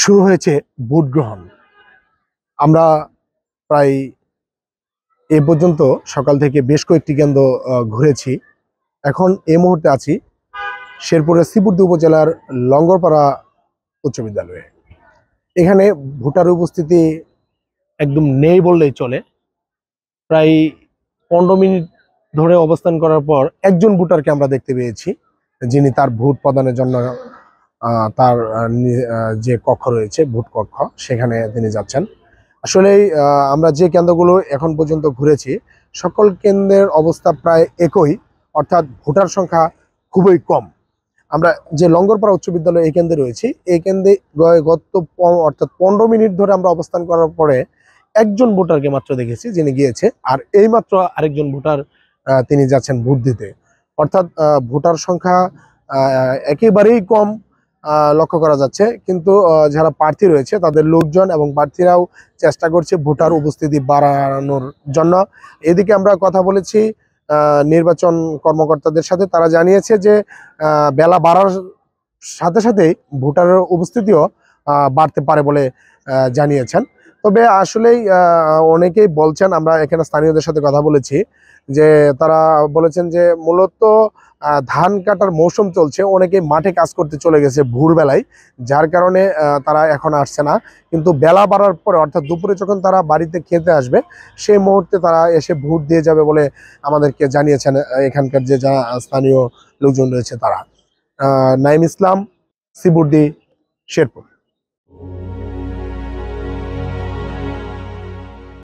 শুরু হয়েছে ভোট গ্রহণ। আমরা প্রায় এ পর্যন্ত সকাল থেকে বেশ কয়েকটি কেন্দ্র ঘুরেছি। এখন এই মুহূর্তে আছি শেরপুরের শ্রীপুরদী উপজেলার লঙ্গরপাড়া উচ্চ বিদ্যালয়ে। এখানে ভোটার উপস্থিতি একদম নেই বললেই চলে। প্রায় 15 মিনিট ধরে অবস্থান করার পর একজন ভোটারকে আমরা দেখতে পেয়েছি, যিনি তার ভোট প্রদানের জন্য তার যে কক্ষ রয়েছে, ভোট কক্ষ, সেখানে তিনি যাচ্ছেন। আসলে আমরা যে কেন্দ্রগুলো এখন পর্যন্ত ঘুরেছি সকল কেন্দ্রের অবস্থা প্রায় একই, অর্থাৎ ভোটার সংখ্যা খুবই কম। আমরা যে লঙ্গরপাড়া উচ্চ বিদ্যালয় এই কেন্দ্রে রয়েছি, এই কেন্দ্রে অর্থাৎ 15 মিনিট ধরে আমরা অবস্থান করার পরে একজন ভোটারকে মাত্র দেখেছি, যিনি গিয়েছে। আর এই মাত্র আরেকজন ভোটার তিনি যাচ্ছেন ভোট দিতে। অর্থাৎ ভোটার সংখ্যা একেবারেই কম লক্ষ্য করা যাচ্ছে। কিন্তু যারা প্রার্থী রয়েছে তাদের লোকজন এবং প্রার্থীরাও চেষ্টা করছে ভোটার উপস্থিতি বাড়ানোর জন্য। এদিকে আমরা কথা বলেছি নির্বাচন কর্মকর্তাদের সাথে, তারা জানিয়েছে যে বেলা বাড়ার সাথে সাথেই ভোটারের উপস্থিতিও বাড়তে পারে বলে জানিয়েছেন। তবে আসলেই অনেকেই বলছেন, আমরা এখানে স্থানীয়দের সাথে কথা বলেছি, যে তারা বলেছেন যে মূলত ধান কাটার মৌসুম চলছে, অনেকেই মাঠে কাজ করতে চলে গেছে ভোরবেলায়, যার কারণে তারা এখন আসছে না। কিন্তু বেলা বাড়ার পরে অর্থাৎ দুপুরে যখন তারা বাড়িতে খেতে আসবে সেই মুহূর্তে তারা এসে ভোট দিয়ে যাবে বলে আমাদেরকে জানিয়েছেন এখানকার যে যারা স্থানীয় লোকজন রয়েছে তারা। নাইম ইসলাম, শ্রীপুরদী, শেরপুর।